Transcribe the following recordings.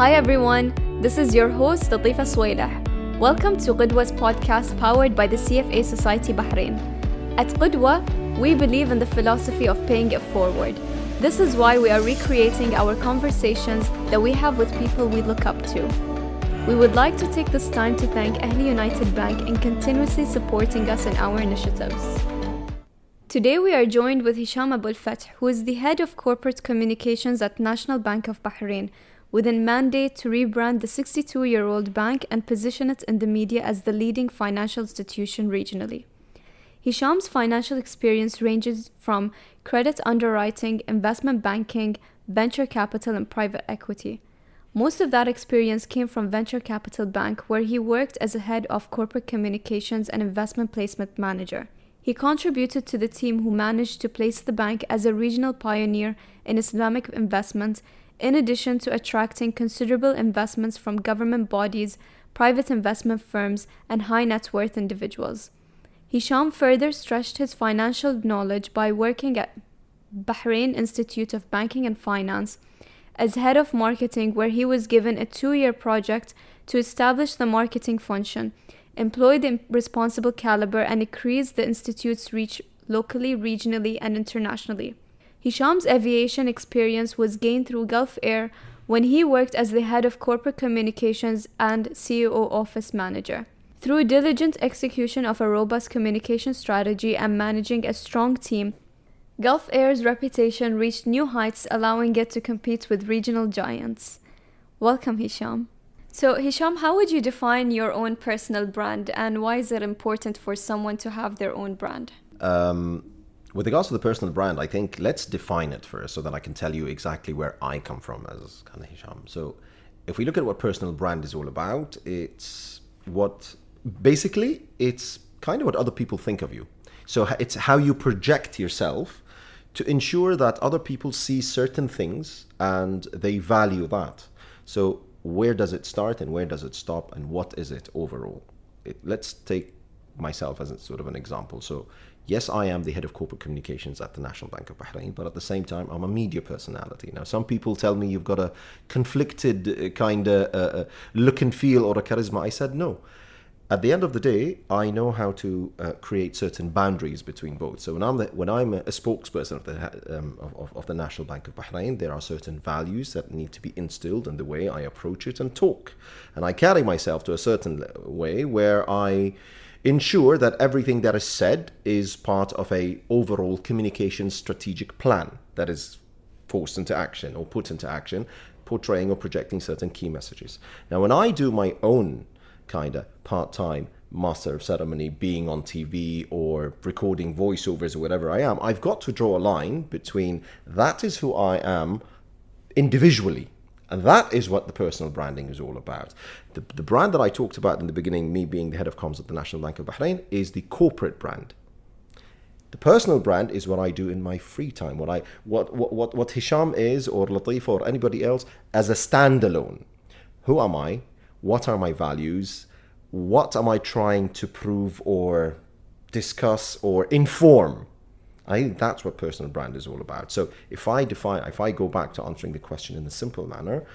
Hi everyone, this is your host Latifa Swailah. Welcome to Qudwa's podcast powered by the CFA Society Bahrain. At Qudwa, we believe in the philosophy of paying it forward. This is why we are recreating our conversations that we have with people we look up to. We would like to take this time to thank Ahli United Bank in continuously supporting us in our initiatives. Today we are joined with Hisham Abu Alfateh, who is the head of corporate communications at National Bank of Bahrain, with a mandate to rebrand the 62-year-old bank and position it in the media as the leading financial institution regionally. Hisham's financial experience ranges from credit underwriting, investment banking, venture capital, and private equity. Most of that experience came from Venture Capital Bank, where he worked as a head of corporate communications and investment placement manager. He contributed to the team who managed to place the bank as a regional pioneer in Islamic investment, in addition to attracting considerable investments from government bodies, private investment firms, and high net worth individuals. Hisham further stretched his financial knowledge by working at Bahrain Institute of Banking and Finance as head of marketing, where he was given a 2-year project to establish the marketing function, employ the responsible calibre, and increase the institute's reach locally, regionally, and internationally. Hisham's aviation experience was gained through Gulf Air when he worked as the head of corporate communications and CEO office manager. Through diligent execution of a robust communication strategy and managing a strong team, Gulf Air's reputation reached new heights, allowing it to compete with regional giants. Welcome, Hisham. So, Hisham, how would you define your own personal brand, and why is it important for someone to have their own brand? With regards to the personal brand, I think let's define it first so that I can tell you exactly where I come from as kind of Hisham. So if we look at what personal brand is all about, it's kind of what other people think of you. So it's how you project yourself to ensure that other people see certain things and they value that. So where does it start and where does it stop, and what is it overall? Let's take myself as a sort of an example. So yes, I am the head of corporate communications at the National Bank of Bahrain, but at the same time, I'm a media personality. Now, some people tell me you've got a conflicted kind of look and feel or a charisma. I said no. At the end of the day, I know how to create certain boundaries between both. So when I'm a spokesperson of the National Bank of Bahrain, there are certain values that need to be instilled in the way I approach it and talk. And I carry myself to a certain way where I ensure that everything that is said is part of a overall communication strategic plan that is forced into action or put into action, portraying or projecting certain key messages. Now, when I do my own kind of part-time master of ceremony, being on TV or recording voiceovers or whatever I am, I've got to draw a line between that is who I am individually. And that is what the personal branding is all about. The brand that I talked about in the beginning, me being the head of comms at the National Bank of Bahrain, is the corporate brand. The personal brand is what I do in my free time, what Hisham is, or Latifa, or anybody else, as a standalone. Who am I? What are my values? What am I trying to prove or discuss or inform? I think that's what personal brand is all about. So if I go back to answering the question in a simple manner,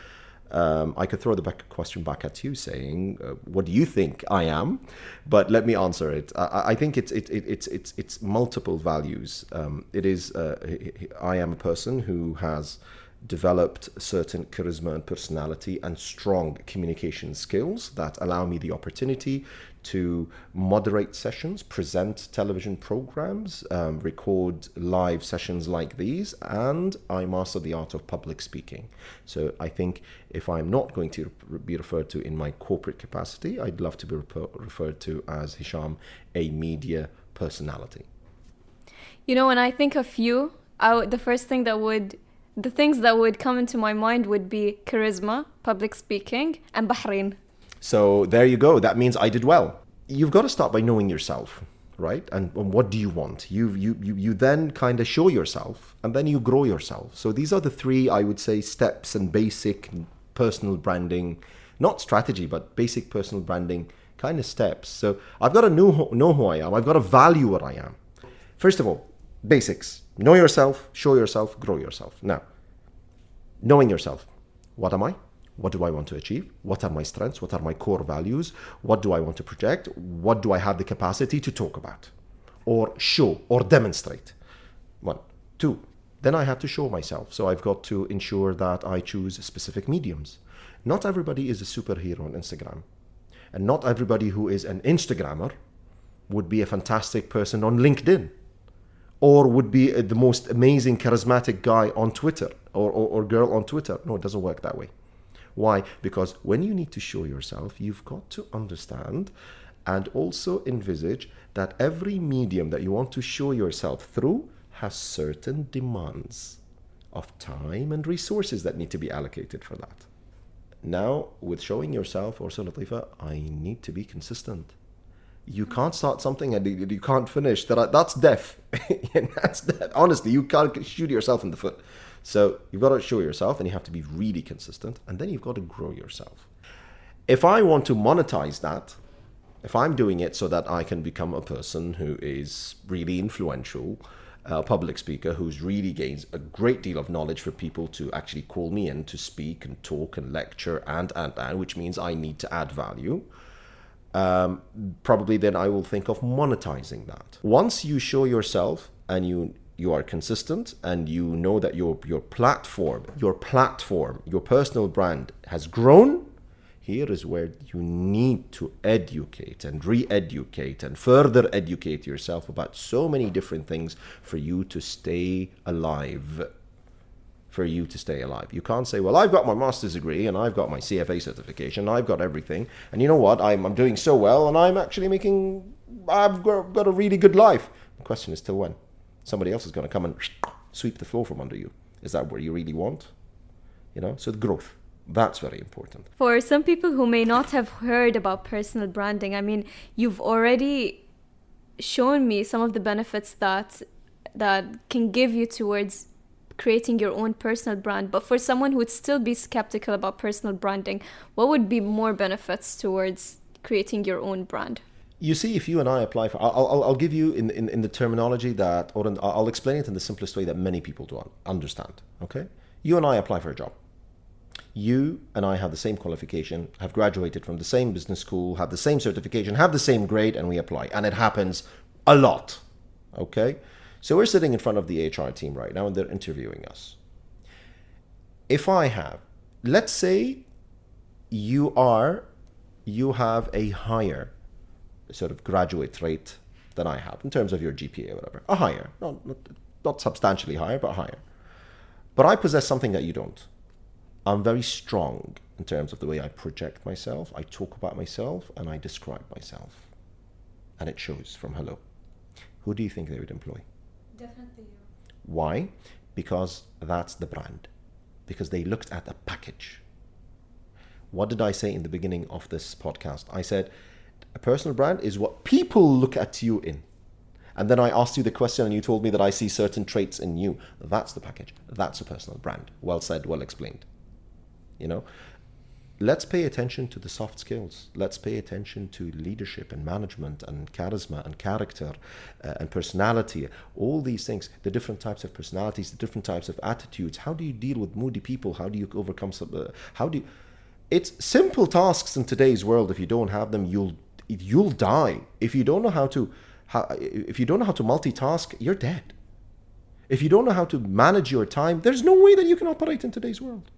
I could throw the question back at you saying, what do you think I am? But let me answer it. I think it's multiple values. I am a person who has developed certain charisma and personality and strong communication skills that allow me the opportunity to moderate sessions, present television programs, record live sessions like these, and I master the art of public speaking. So I think if I'm not going to be referred to in my corporate capacity, I'd love to be referred to as Hisham, a media personality. You know, when I think of you, the things that would come into my mind would be charisma, public speaking, and Bahrain. So there you go. That means I did well. You've got to start by knowing yourself, right? And what do you want? You then kind of show yourself, and then you grow yourself. So these are the 3, I would say, steps and basic personal branding, not strategy, but basic personal branding kind of steps. So I've got to know who I am. I've got to value what I am. First of all, basics. Know yourself, show yourself, grow yourself. Now, knowing yourself. What am I? What do I want to achieve? What are my strengths? What are my core values? What do I want to project? What do I have the capacity to talk about or show or demonstrate? One. Two, then I have to show myself. So I've got to ensure that I choose specific mediums. Not everybody is a superhero on Instagram. And not everybody who is an Instagrammer would be a fantastic person on LinkedIn, or would be the most amazing, charismatic guy on Twitter or girl on Twitter. No, it doesn't work that way. Why? Because when you need to show yourself, you've got to understand and also envisage that every medium that you want to show yourself through has certain demands of time and resources that need to be allocated for that. Now, with showing yourself, or Latifa, I need to be consistent. You can't start something and you can't finish. That's death. That's death. Honestly, you can't shoot yourself in the foot. So you've got to show yourself, and you have to be really consistent, and then you've got to grow yourself. If I want to monetize that, if I'm doing it so that I can become a person who is really influential, a public speaker who's really gains a great deal of knowledge for people to actually call me in to speak and talk and lecture and, which means I need to add value, probably then I will think of monetizing that. Once you show yourself and you are consistent and you know that your platform, your personal brand has grown, here is where you need to educate and re-educate and further educate yourself about so many different things for you to stay alive. You can't say, well, I've got my master's degree and I've got my CFA certification, I've got everything, and you know what, I'm doing so well and I'm actually I've got a really good life. The question is till when? Somebody else is going to come and sweep the floor from under you. Is that what you really want? So the growth. That's very important. For some people who may not have heard about personal branding, I mean, you've already shown me some of the benefits that can give you towards creating your own personal brand. But for someone who would still be skeptical about personal branding, what would be more benefits towards creating your own brand? You see, if you and I apply for, I'll give you in the terminology that, or I'll explain it in the simplest way that many people do understand. Okay, you and I apply for a job. You and I have the same qualification, have graduated from the same business school, have the same certification, have the same grade, and we apply. And it happens a lot. Okay? So we're sitting in front of the HR team right now and they're interviewing us. If I have, let's say you have a higher sort of graduate rate than I have in terms of your GPA or whatever. A higher, not substantially higher, but higher. But I possess something that you don't. I'm very strong in terms of the way I project myself, I talk about myself, and I describe myself. And it shows from hello. Who do you think they would employ? Definitely you. Why? Because that's the brand. Because they looked at the package. What did I say in the beginning of this podcast? I said, a personal brand is what people look at you in. And then I asked you the question and you told me that I see certain traits in you. That's the package. That's a personal brand. Well said, well explained. Let's pay attention to the soft skills. Let's pay attention to leadership and management and charisma and character and personality. All these things, the different types of personalities, the different types of attitudes. How do you deal with moody people? How do you overcome It's simple tasks in today's world. If you don't have them, you'll die. If you don't know how to multitask, you're dead. If you don't know how to manage your time, there's no way that you can operate in today's world.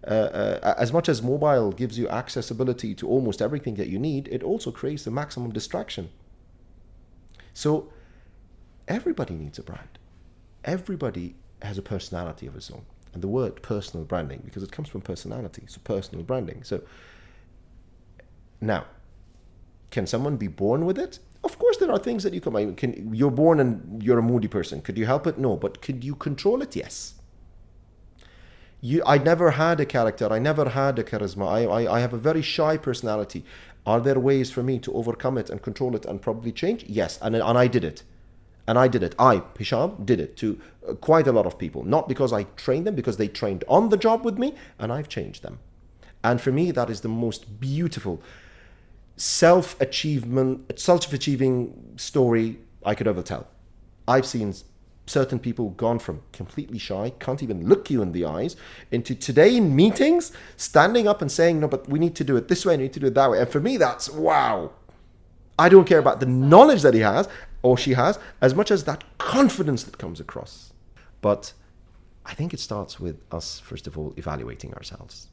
As much as mobile gives you accessibility to almost everything that you need, it also creates the maximum distraction. So everybody needs a brand. Everybody has a personality of his own. And the word personal branding, because it comes from personality, so personal branding. So now, can someone be born with it? Of course there are things that you're born and you're a moody person. Could you help it? No. But could you control it? Yes. I never had a character. I never had a charisma. I have a very shy personality. Are there ways for me to overcome it and control it and probably change? Yes. And I did it. I, Hisham, did it to quite a lot of people. Not because I trained them, because they trained on the job with me, and I've changed them. And for me, that is the most beautiful self-achieving story I could ever tell. I've seen certain people gone from completely shy, can't even look you in the eyes, into today in meetings, standing up and saying, no, but we need to do it this way, we need to do it that way. And for me, that's wow. I don't care about the knowledge that he has or she has as much as that confidence that comes across. But I think it starts with us, first of all, evaluating ourselves.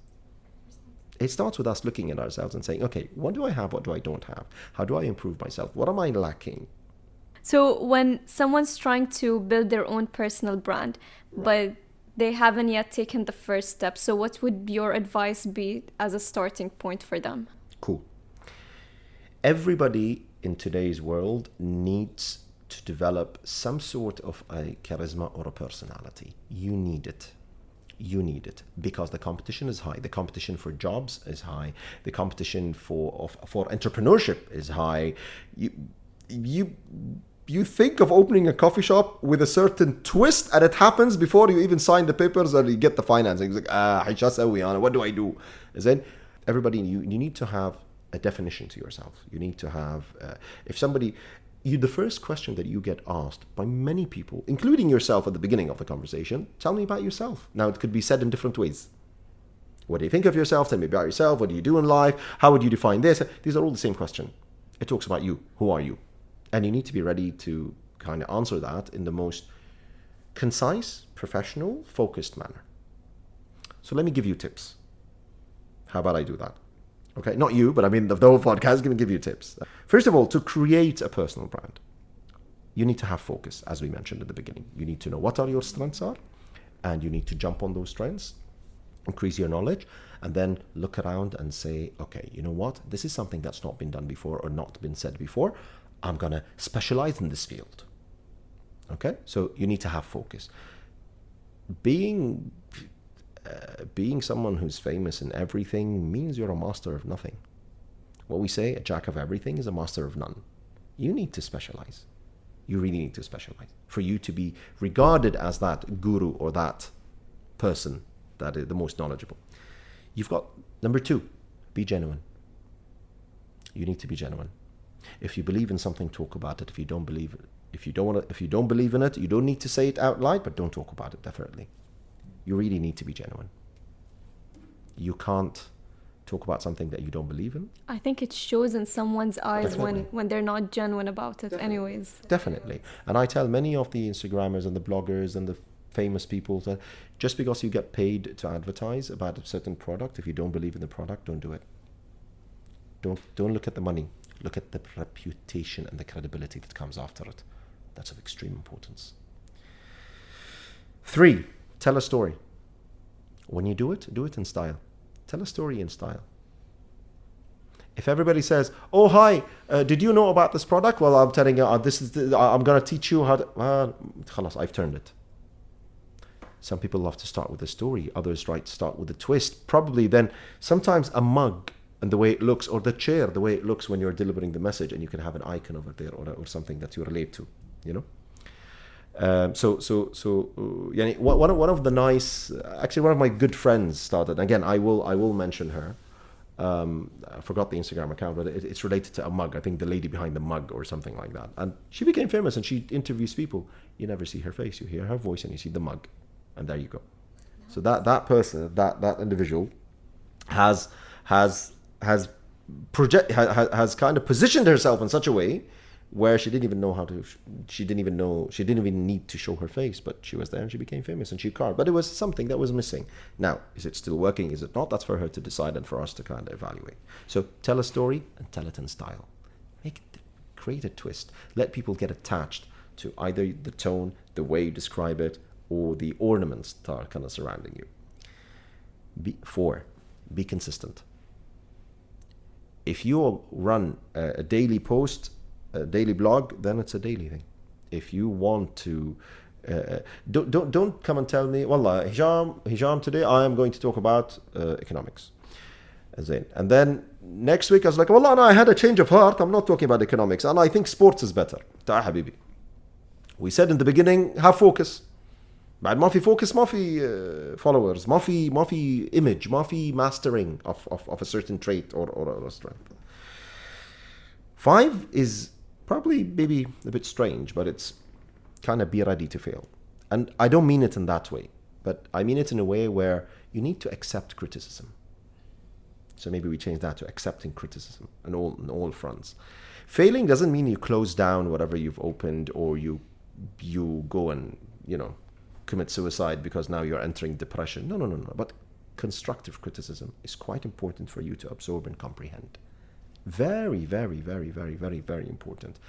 It starts with us looking at ourselves and saying, okay, what do I have? What do I don't have? How do I improve myself? What am I lacking? So when someone's trying to build their own personal brand, but they haven't yet taken the first step, so what would your advice be as a starting point for them? Cool. Everybody in today's world needs to develop some sort of a charisma or a personality. You need it. You need it because the competition is high. The competition for jobs is high. The competition for entrepreneurship is high. You think of opening a coffee shop with a certain twist, and it happens before you even sign the papers or you get the financing. It's like, what do I do? Is then everybody, you need to have a definition to yourself. You need to have, the first question that you get asked by many people, including yourself at the beginning of the conversation, tell me about yourself. Now, it could be said in different ways. What do you think of yourself? Tell me about yourself. What do you do in life? How would you define this? These are all the same question. It talks about you. Who are you? And you need to be ready to kind of answer that in the most concise, professional, focused manner. So let me give you tips. How about I do that? Okay, not you, but I mean the whole podcast is going to give you tips. First of all, to create a personal brand, you need to have focus, as we mentioned at the beginning. You need to know what your strengths are, and you need to jump on those strengths, increase your knowledge, and then look around and say, okay, you know what? This is something that's not been done before or not been said before. I'm going to specialize in this field. Okay? So you need to have focus. Being someone who's famous in everything means you're a master of nothing. What we say, a jack of everything is a master of none. You need to specialize. You really need to specialize for you to be regarded as that guru or that person that is the most knowledgeable. You've got number 2, be genuine. You need to be genuine. If you believe in something, talk about it. If you don't believe it, if you don't believe in it, you don't need to say it out loud, but don't talk about it, definitely. You really need to be genuine. You can't talk about something that you don't believe in. I think it shows in someone's eyes when they're not genuine about it. Definitely. Anyways. Definitely. And I tell many of the Instagrammers and the bloggers and the famous people that just because you get paid to advertise about a certain product, if you don't believe in the product, don't do it. Don't look at the money. Look at the reputation and the credibility that comes after it. That's of extreme importance. 3, tell a story. When you do it in style. Tell a story in style. If everybody says, "Oh, hi, did you know about this product?" Well, I'm telling you, I'm going to teach you how to... Khalas, I've turned it. Some people love to start with a story. Others start with a twist. Probably then sometimes a mug and the way it looks, or the chair, the way it looks when you're delivering the message, and you can have an icon over there or something that you relate to, you know. Yani one of the nice, actually one of my good friends started. Again, I will mention her. I forgot the Instagram account, but it's related to a mug. I think the lady behind the mug or something like that. And she became famous, and she interviews people. You never see her face. You hear her voice, and you see the mug, and there you go. So that person, that individual, has kind of positioned herself in such a way where she didn't even need to show her face, but she was there and she became famous and she carved. But it was something that was missing. Now, is it still working? Is it not? That's for her to decide and for us to kind of evaluate. So tell a story and tell it in style. Create a twist. Let people get attached to either the tone, the way you describe it, or the ornaments that are kind of surrounding you. 4, be consistent. If you run a daily post, a daily blog, then it's a daily thing. If you want to, don't come and tell me, Wallah, Hisham, today I am going to talk about economics. And then next week I was like, Wallah, no, I had a change of heart. I'm not talking about economics, and I think sports is better. Ta habibi. We said in the beginning, have focus. بعد ما في focus, ما في followers, ما في image, ما في mastering of a certain trait or a strength. 5 is probably maybe a bit strange, but it's kind of be ready to fail. And I don't mean it in that way, but I mean it in a way where you need to accept criticism. So maybe we change that to accepting criticism on all fronts. Failing doesn't mean you close down whatever you've opened, or you go and, commit suicide because now you're entering depression. No. But constructive criticism is quite important for you to absorb and comprehend. Very, very, very, very, very, very important.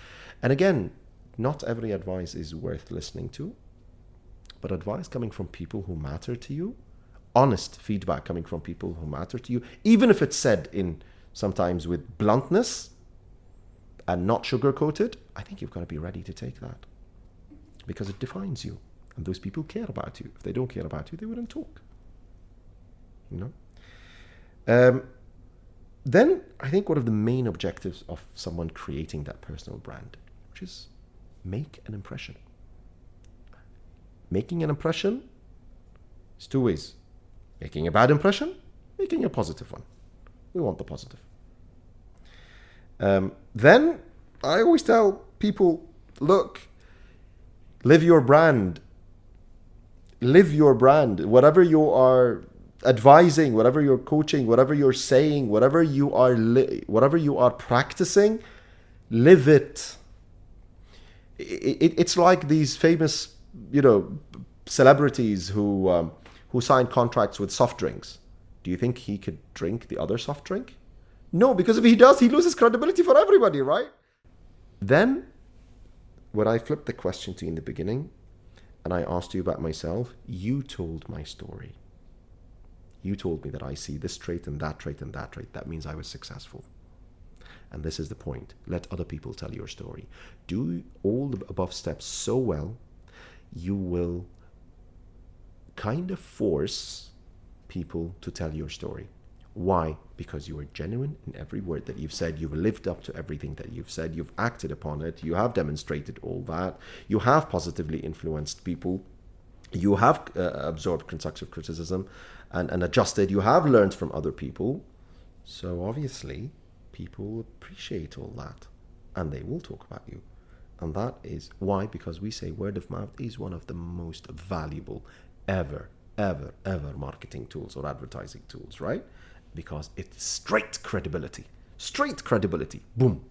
And again, not every advice is worth listening to, but advice coming from people who matter to you, honest feedback coming from people who matter to you, even if it's said in sometimes with bluntness and not sugar-coated, I think you've got to be ready to take that, because it defines you. And those people care about you. If they don't care about you, they wouldn't talk. Then I think one of the main objectives of someone creating that personal brand, which is make an impression. Making an impression is two ways. Making a bad impression, making a positive one. We want the positive. Then I always tell people, look, live your brand. Live your brand. Whatever you are advising, whatever you're coaching, whatever you're saying, whatever you are practicing, live it. It's like these famous, celebrities who sign contracts with soft drinks. Do you think he could drink the other soft drink? No, because if he does, he loses credibility for everybody, right? Then, when I flipped the question to you in the beginning, and I asked you about myself, you told my story. You told me that I see this trait and that trait and that trait. That means I was successful. And this is the point. Let other people tell your story. Do all the above steps so well, you will kind of force people to tell your story. Why? Because you are genuine in every word that you've said. You've lived up to everything that you've said. You've acted upon it. You have demonstrated all that. You have positively influenced people. You have absorbed constructive criticism and adjusted. You have learned from other people. So obviously, people appreciate all that. And they will talk about you. And that is why, because we say word of mouth is one of the most valuable ever marketing tools or advertising tools, right? Because it's straight credibility. Boom.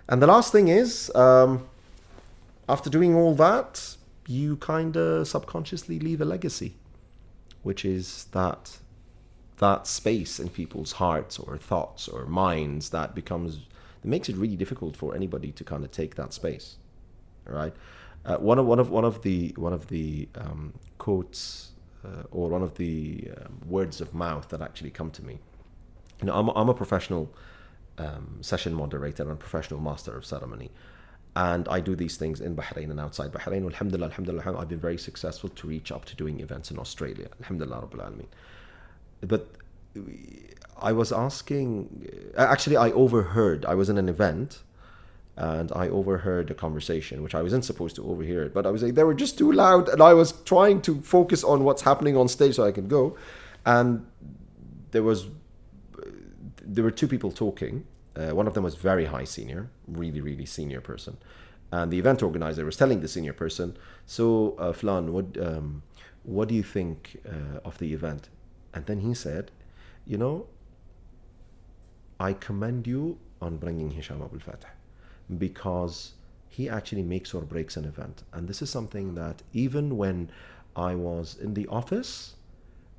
And the last thing is, after doing all that, you kind of subconsciously leave a legacy, which is that space in people's hearts or thoughts or minds that makes it really difficult for anybody to kind of take that space. All right. One of the quotes or one of the words of mouth that actually come to me. I'm a professional session moderator and professional master of ceremony, and I do these things in Bahrain and outside Bahrain. Alhamdulillah, I've been very successful to reach up to doing events in Australia. Alhamdulillah Rabbil Alameen. But I was asking, actually I was in an event, and I overheard a conversation, which I wasn't supposed to overhear it, but I was like, they were just too loud, and I was trying to focus on what's happening on stage so I could go. And there were two people talking. One of them was very high senior, really, really senior person. And the event organizer was telling the senior person, so Flan, what do you think of the event? And then he said, I commend you on bringing Hisham Abu Alfateh, because he actually makes or breaks an event. And this is something that even when I was in the office,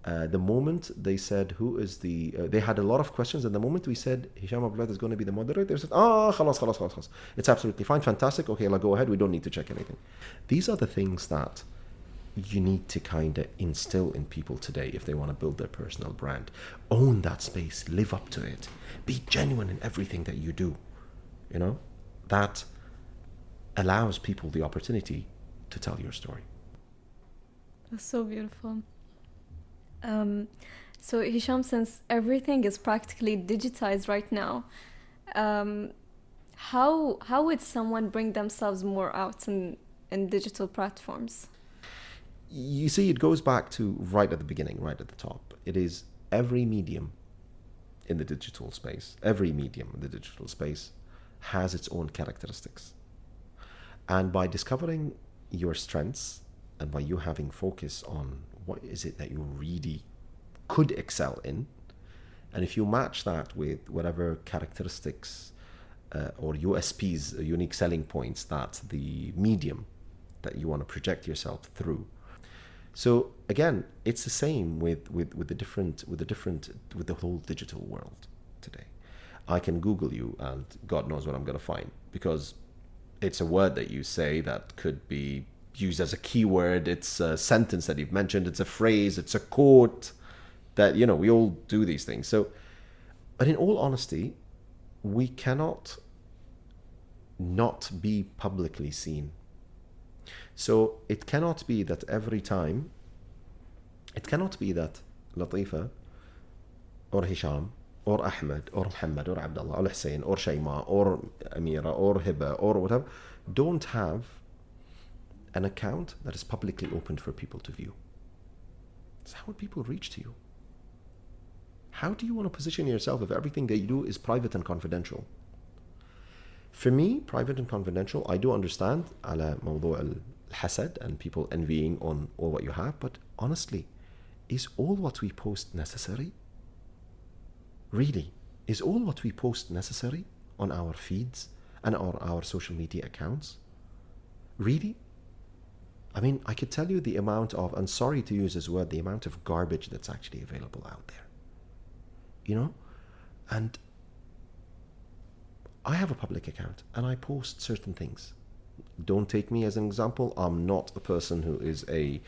the moment they said they had a lot of questions, and the moment we said Hisham Abu Alfateh is going to be the moderator, they said, khalas. It's absolutely fine, fantastic, okay, go ahead, we don't need to check anything. These are the things that you need to kind of instill in people today if they want to build their personal brand. Own that space, live up to it, be genuine in everything that you do. That allows people the opportunity to tell your story. That's so beautiful. So Hisham, since everything is practically digitized right now, how would someone bring themselves more out in digital platforms? You see, it goes back to right at the beginning, right at the top. It is every medium in the digital space, has its own characteristics. And by discovering your strengths and by you having focus on what is it that you really could excel in, and if you match that with whatever characteristics or USPs, unique selling points, that the medium that you want to project yourself through. So again, it's the same with the whole digital world today. I can Google you and God knows what I'm going to find, because it's a word that you say that could be used as a keyword. It's a sentence that you've mentioned. It's a phrase. It's a quote that, we all do these things. So, but in all honesty, we cannot not be publicly seen. So it cannot be that every time, it cannot be that Latifa or Hisham or Ahmed or Muhammad or Abdullah or Hussein or Shayma or Amira or Hiba or whatever don't have an account that is publicly opened for people to view. So how would people reach to you? How do you want to position yourself if everything that you do is private and confidential? For me, private and confidential, I do understand على موضوع الحسد and people envying on all what you have, but honestly, is all what we post necessary? Really, is all what we post necessary on our feeds and our social media accounts? Really? I mean, I could tell you the amount of, and sorry to use this word, the amount of garbage that's actually available out there. And I have a public account and I post certain things. Don't take me as an example. I'm not a person who is a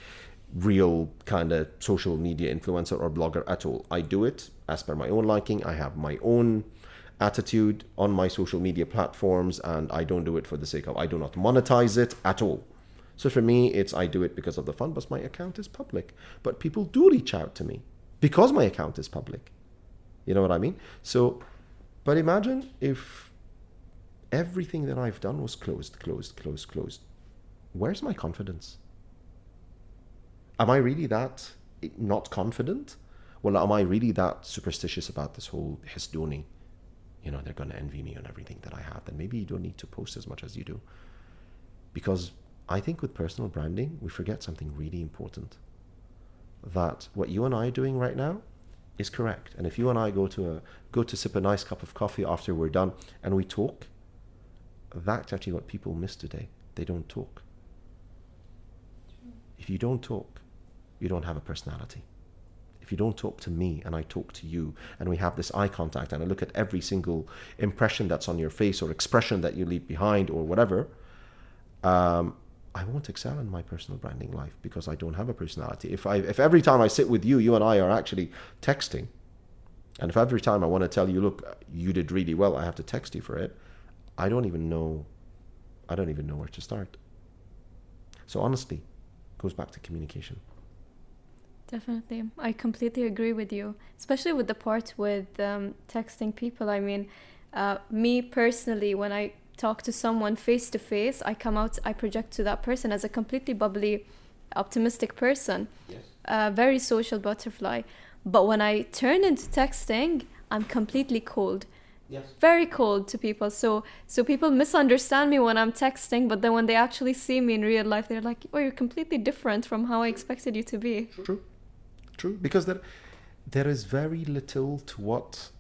real kind of social media influencer or blogger at all. I do it as per my own liking. I have my own attitude on my social media platforms, and I don't do it for the sake of, I do not monetize it at all. So for me, I do it because of the fun, but my account is public. But people do reach out to me because my account is public. You know what I mean? So, but imagine if everything that I've done was closed. Where's my confidence? Am I really that not confident? Well, am I really that superstitious about this whole hisduni? They're going to envy me on everything that I have. Then maybe you don't need to post as much as you do. Because I think with personal branding, we forget something really important. That what you and I are doing right now is correct. And if you and I go to sip a nice cup of coffee after we're done and we talk, that's actually what people miss today. They don't talk. If you don't talk, you don't have a personality. If you don't talk to me and I talk to you and we have this eye contact and I look at every single impression that's on your face or expression that you leave behind or whatever, I won't excel in my personal branding life because I don't have a personality. If every time I sit with you, you and I are actually texting, and if every time I want to tell you, look, you did really well, I have to text you for it, I don't even know where to start. So honestly, it goes back to communication. Definitely. I completely agree with you, especially with the part with texting people. I mean, me personally, when I talk to someone face to face, I project to that person as a completely bubbly, optimistic person. Yes. Very social butterfly. But when I turn into texting, I'm completely cold. Yes. Very cold to people. So people misunderstand me when I'm texting, but then when they actually see me in real life, they're like, oh, you're completely different from how I expected you to be. True. Because there is very little to what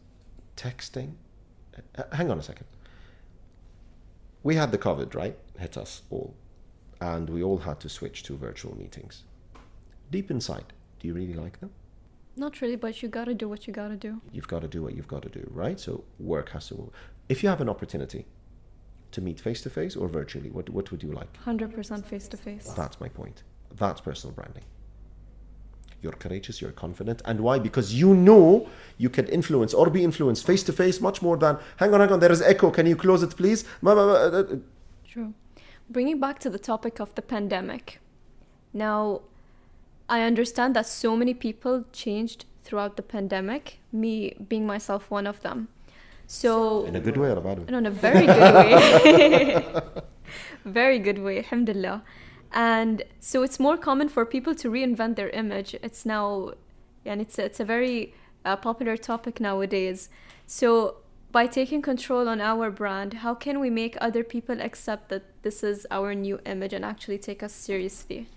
texting... hang on a second. We had the COVID, right? Hit us all. And we all had to switch to virtual meetings. Deep inside, do you really like them? Not really, but you gotta do what you gotta do. You've got to do what you've got to do, right? So work has to move. If you have an opportunity to meet face-to-face or virtually, what would you like? 100% face-to-face. That's my point. That's personal branding. You're courageous, you're confident. And why? Because you know you can influence or be influenced face-to-face much more than, hang on, there is echo, can you close it please? True. Bringing back to the topic of the pandemic. Now, I understand that so many people changed throughout the pandemic, me being myself one of them. So in a good way or a bad way? No, in a very good way. Very good way, alhamdulillah. And so it's more common for people to reinvent their image. It's now, and it's a very popular topic nowadays. So by taking control on our brand, how can we make other people accept that this is our new image and actually take us seriously?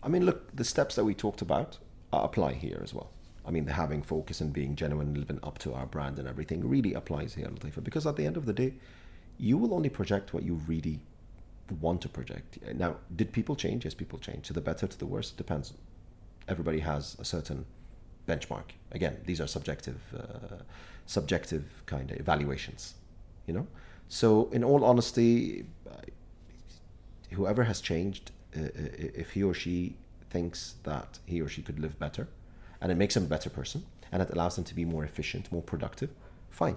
I mean, look, the steps that we talked about apply here as well. I mean, the having focus and being genuine, living up to our brand and everything really applies here, Latifa, because at the end of the day, you will only project what you really want to project. Now, did people change? Yes, people change. To the better, to the worse, it depends. Everybody has a certain benchmark. Again, these are subjective kind of evaluations, you know? So in all honesty, whoever has changed, if he or she thinks that he or she could live better, and it makes him a better person, and it allows them to be more efficient, more productive, fine.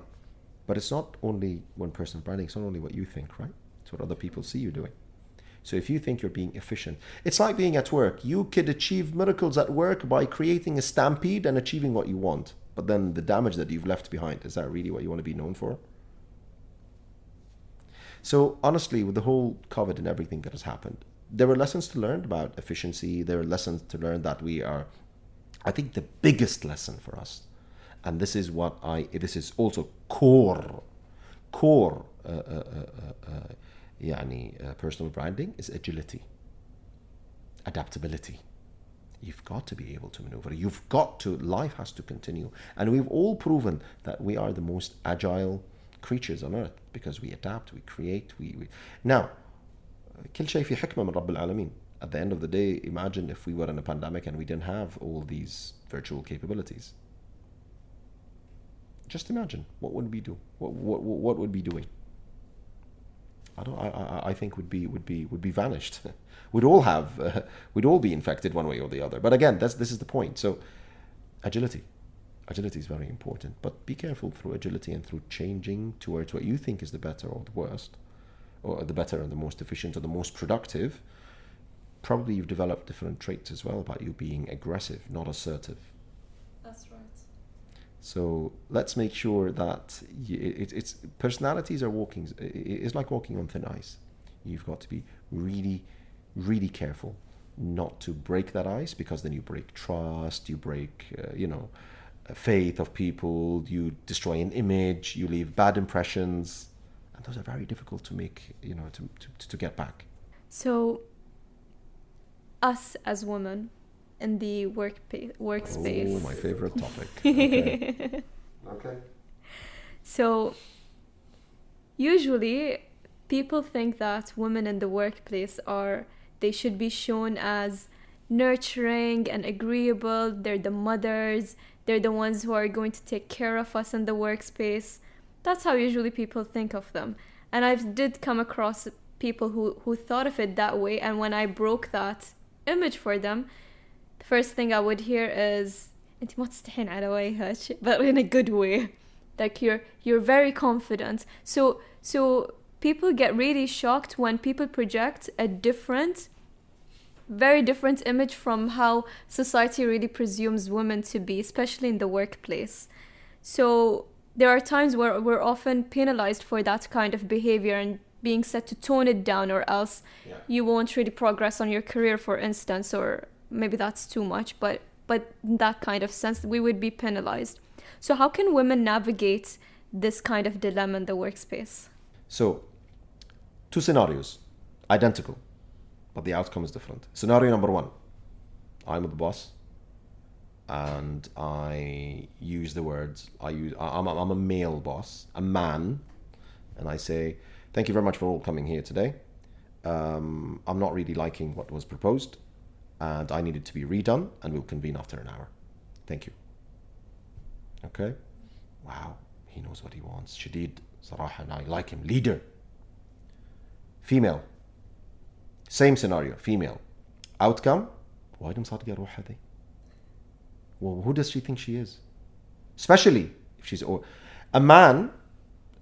But it's not only one person branding, it's not only what you think, right? It's what other people see you doing. So if you think you're being efficient, it's like being at work. You could achieve miracles at work by creating a stampede and achieving what you want. But then the damage that you've left behind, is that really what you want to be known for? So honestly, with the whole COVID and everything that has happened, there were lessons to learn about efficiency. There were lessons to learn that we are, I think the biggest lesson for us, and this is also core personal branding, is agility, adaptability. You've got to be able to maneuver. Life has to continue. And we've all proven that we are the most agile creatures on earth because we adapt, we create, Now, كل شيء في حكمة من رب العالمين. At the end of the day, imagine if we were in a pandemic and we didn't have all these virtual capabilities. Just imagine, what would we do? What would we be doing? I think would be vanished. We'd all be infected one way or the other. But again, this is the point. So agility is very important, but be careful through agility and through changing towards what you think is the better or the worst, or the better and the most efficient or the most productive. Probably you've developed different traits as well about you being aggressive, not assertive. That's right. So let's make sure that it's personalities are it's like walking on thin ice. You've got to be really, really careful not to break that ice, because then you break trust, you break, faith of people, you destroy an image, you leave bad impressions, and those are very difficult to make, to get back. So, us as women in the workspace. Oh, my favorite topic. Okay. Okay. So, usually people think that women in the workplace they should be shown as nurturing and agreeable. They're the mothers. They're the ones who are going to take care of us in the workspace. That's how usually people think of them. And I did come across people who thought of it that way. And when I broke that image for them, the first thing I would hear is, "انتي ما تستحين على وجهك," but in a good way. Like you're very confident. So people get really shocked when people project a very different image from how society really presumes women to be, especially in the workplace. So there are times where we're often penalized for that kind of behavior and being said to tone it down, or else you won't really progress on your career, for instance, or maybe that's too much, but in that kind of sense, we would be penalized. So how can women navigate this kind of dilemma in the workspace? So, 2 scenarios, identical, but the outcome is different. Scenario number 1, I'm the boss, and I use the words, I'm a male boss, a man, and I say, "Thank you very much for all coming here today. I'm not really liking what was proposed, and I need it to be redone, and we'll convene after an hour. Thank you." Okay? Wow, he knows what he wants. Shadid, Sarah, and I like him. Leader. Female. Same scenario, female. Outcome, why don't صادقة روح هذه? Well, who does she think she is? Especially if she's a man.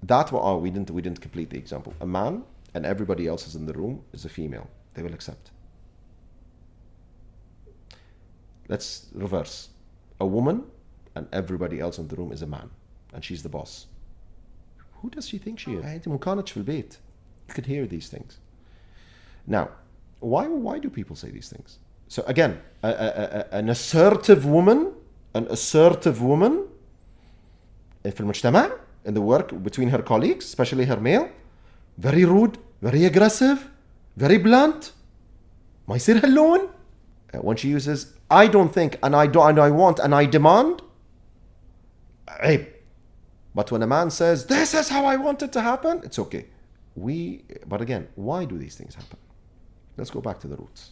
We didn't complete the example. A man and everybody else is in the room is a female. They will accept. Let's reverse. A woman and everybody else in the room is a man, and she's the boss. Who does she think she is? أنت ما كانتش في البيت. You could hear these things. Now, why do people say these things? So again, an assertive woman في المجتمع in the work between her colleagues, especially her male. Very rude, very aggressive, very blunt. ما يصير هاللون. When she uses I don't think and I want and I demand, عيب. But when a man says this is how I want it to happen, it's okay. But again, why do these things happen? Let's go back to the roots.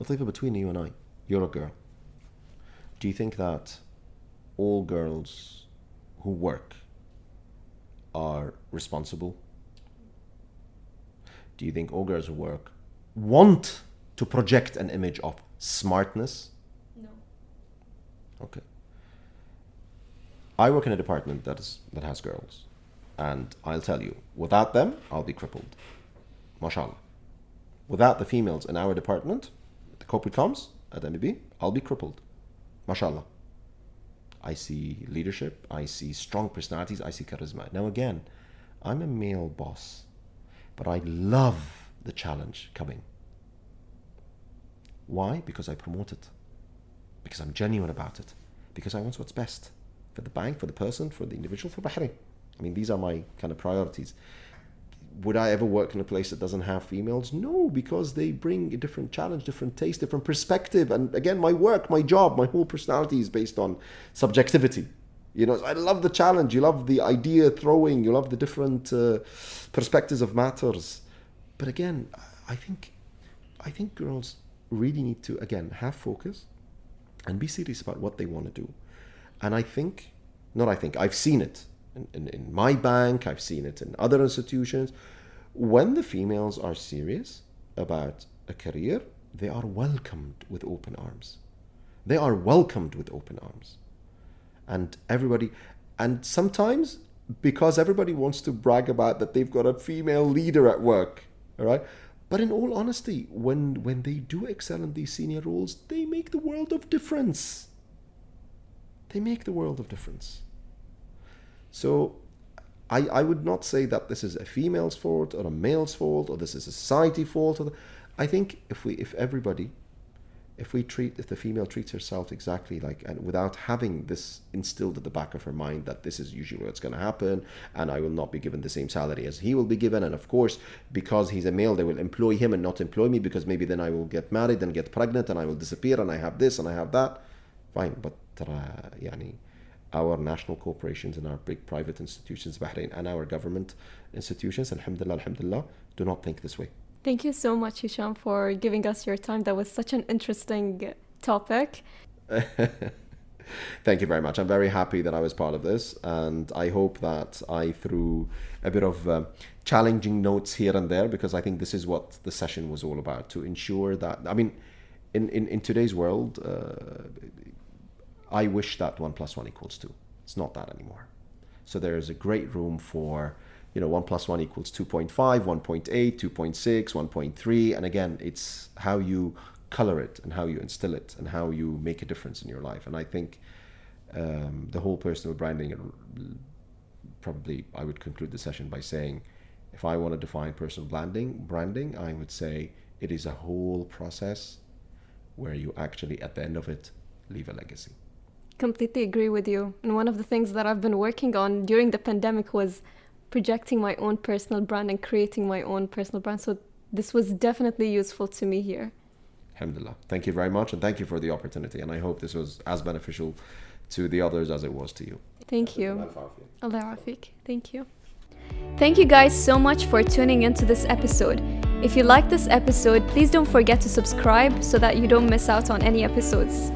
Latifa, between you and I, you're a girl. Do you think that all girls who work are responsible? Do you think all girls who work want to project an image of smartness? No. Okay. I work in a department that has girls, and I'll tell you, without them, I'll be crippled. MashaAllah. Without the females in our department, the corporate comms at MEB, I'll be crippled. MashaAllah. I see leadership, I see strong personalities, I see charisma. Now again, I'm a male boss, but I love the challenge coming. Why? Because I promote it. Because I'm genuine about it. Because I want what's best for the bank, for the person, for the individual, for Bahrain. I mean, these are my kind of priorities. Would I ever work in a place that doesn't have females? No, because they bring a different challenge, different taste, different perspective. And again, my work, my job, my whole personality is based on subjectivity. You know, I love the challenge. You love the idea throwing. You love the different perspectives of matters. But again, I think girls really need to, again, have focus and be serious about what they want to do. And I've seen it in my bank, I've seen it in other institutions. When the females are serious about a career, they are welcomed with open arms. They are welcomed with open arms. And sometimes because everybody wants to brag about that they've got a female leader at work, all right? But in all honesty, when they do excel in these senior roles, they make the world of difference. They make the world of difference. So I would not say that this is a female's fault or a male's fault or this is a society fault. I think if the female treats herself exactly like, and without having this instilled at the back of her mind that this is usually what's going to happen, and I will not be given the same salary as he will be given, and of course because he's a male they will employ him and not employ me because maybe then I will get married and get pregnant and I will disappear and I have this and I have that. Fine, but our national corporations and our big private institutions, Bahrain, and our government institutions, alhamdulillah, do not think this way. Thank you so much, Hisham, for giving us your time. That was such an interesting topic. Thank you very much. I'm very happy that I was part of this, and I hope that I threw a bit of challenging notes here and there, because I think this is what the session was all about, to ensure that, I mean, in today's world, I wish that 1 + 1 = 2. It's not that anymore. So there is a great room for, 1 + 1 = 2.5, 1.8, 2.6, 1.3. And again, it's how you color it and how you instill it and how you make a difference in your life. And I think the whole personal branding, probably I would conclude the session by saying, if I want to define personal branding, I would say it is a whole process where you actually, at the end of it, leave a legacy. Completely agree with you. And one of the things that I've been working on during the pandemic was projecting my own personal brand and creating my own personal brand. So this was definitely useful to me here. Alhamdulillah. Thank you very much, and thank you for the opportunity. And I hope this was as beneficial to the others as it was to you. Thank you. Allah Afik. Thank you. Thank you guys so much for tuning into this episode. If you like this episode, please don't forget to subscribe so that you don't miss out on any episodes.